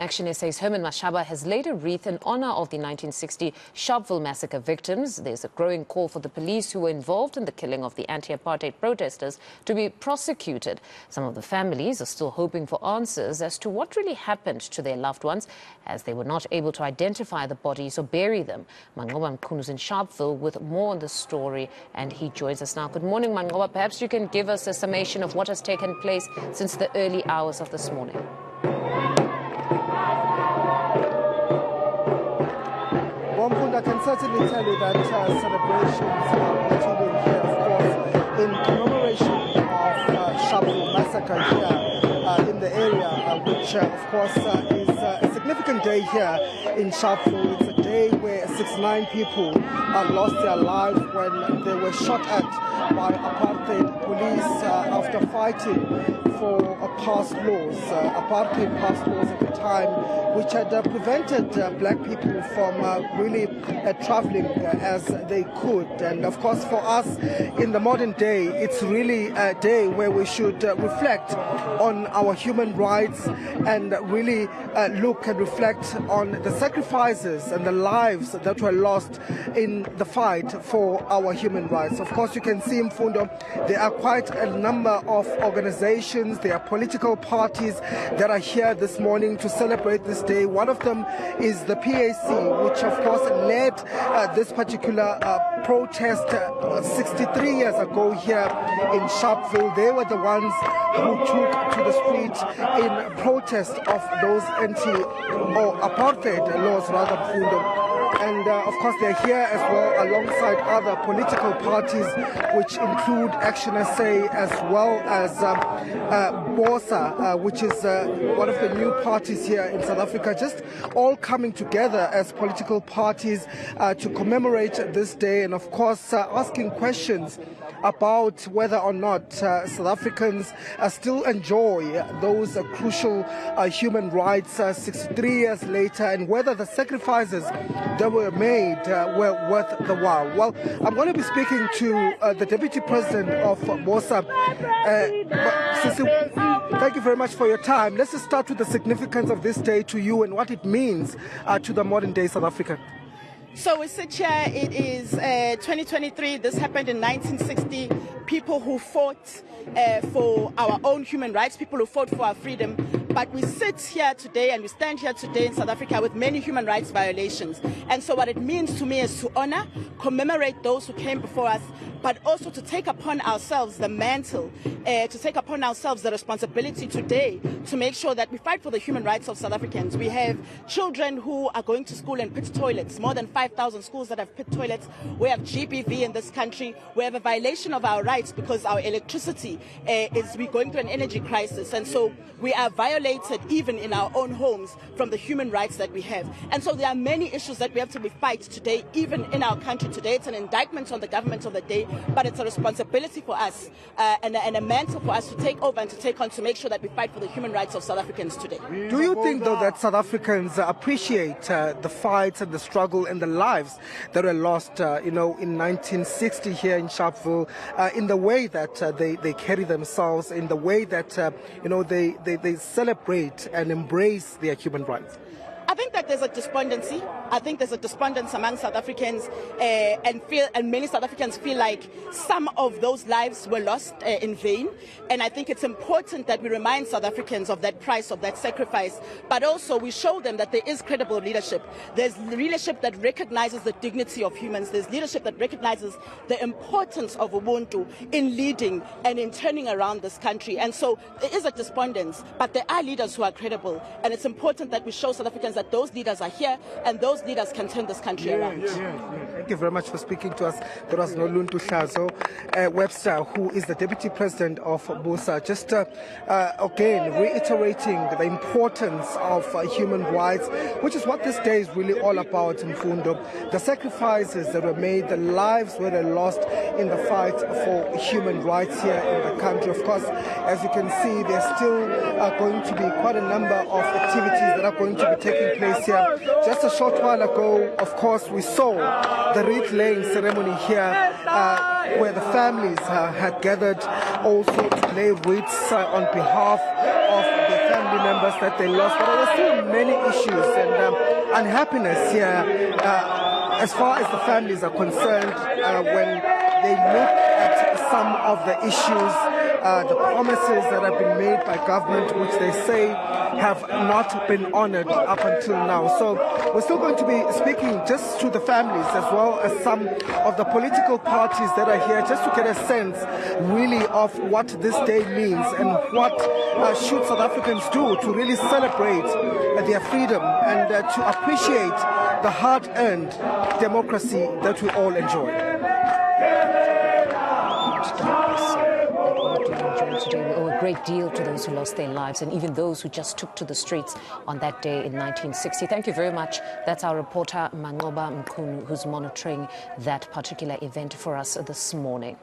ActionSA's Herman Mashaba has laid a wreath in honor of the 1960 Sharpeville massacre victims. There's a growing call for the police who were involved in the killing of the anti-apartheid protesters to be prosecuted. Some of the families are still hoping for answers as to what really happened to their loved ones, as they were not able to identify the bodies or bury them. Manqoba Mchunu is in Sharpeville with more on the story, and he joins us now. Good morning, Manqoba. Perhaps you can give us a summation of what has taken place since the early hours of this morning. I can certainly tell you that celebrations are continuing here, of course, in commemoration of Sharpeville massacre here in the area, which, of course, is a significant day here in Sharpeville. It's a day where 69 people lost their lives when they were shot at by apartheid police after fighting for past laws, apartheid past laws at the time, which had prevented black people from really traveling as they could. And of course, for us in the modern day, it's really a day where we should reflect on our human rights and really look and reflect on the sacrifices and the lives that were lost in the fight for our human rights. Of course, you can see, Mfundo, there are quite a number of organizations, there are political parties that are here this morning to celebrate this day. One of them is the PAC, which of course led this particular protest 63 years ago here in Sharpeville. They were the ones who took to the street in protest of those apartheid laws, rather, Mfundo. And of course they're here as well alongside other political parties, which include ActionSA as well as BOSA, which is one of the new parties here in South Africa, just all coming together as political parties to commemorate this day, and of course asking questions about whether or not South Africans still enjoy those crucial human rights 63 years later, and whether the sacrifices that were made were worth the while. Well, I'm going to be speaking to the Deputy President of BOSA. Thank you very much for your time. Let's just start with the significance of this day to you and what it means to the modern day South Africa. So we sit here, it is 2023, this happened in 1960, people who fought for our own human rights, people who fought for our freedom. But we sit here today and we stand here today in South Africa with many human rights violations. And so what it means to me is to honor, commemorate those who came before us, but also to take upon ourselves the mantle, to take upon ourselves the responsibility today to make sure that we fight for the human rights of South Africans. We have children who are going to school in pit toilets, more than 5,000 schools that have pit toilets. We have GBV in this country. We have a violation of our rights because our electricity we're going through an energy crisis. And so we are violated even in our own homes from the human rights that we have. And so there are many issues that we have to fight today, even in our country today. It's an indictment on the government of the day, but it's a responsibility for us and a mantle for us to take over and to take on to make sure that we fight for the human rights of South Africans today. Do you think, though, that South Africans appreciate the fights and the struggle and the lives that were lost, in 1960 here in Sharpeville, in the way that they carry themselves, in the way that, they celebrate and embrace their human rights? I think that there's a despondency. I think there's a despondence among South Africans, and many South Africans feel like some of those lives were lost in vain. And I think it's important that we remind South Africans of that price, of that sacrifice, but also we show them that there is credible leadership. There's leadership that recognizes the dignity of humans. There's leadership that recognizes the importance of Ubuntu in leading and in turning around this country. And so there is a despondence, but there are leaders who are credible. And it's important that we show South Africans that those leaders are here and those leaders can turn this country around. Thank you very much for speaking to us. There was Noluntu Hlazo Webster, who is the Deputy President of BOSA, just again reiterating the importance of human rights, which is what this day is really all about, Mfundo. The sacrifices that were made, the lives that were lost in the fight for human rights here in the country. Of course, as you can see, there's still going to be quite a number of activities that are going to be taking place here. Just a short while ago, of course, we saw the wreath laying ceremony here where the families had gathered also to lay wreaths on behalf of the family members that they lost, but there were still many issues and unhappiness here as far as the families are concerned when they look at some of the issues, the promises that have been made by government, which they say have not been honored up until now. So we're still going to be speaking just to the families as well as some of the political parties that are here, just to get a sense really of what this day means and what should South Africans do to really celebrate their freedom and to appreciate the hard-earned democracy that we all enjoy. Today, we owe a great deal to those who lost their lives and even those who just took to the streets on that day in 1960. Thank you very much. That's our reporter Manqoba Mchunu, who's monitoring that particular event for us this morning.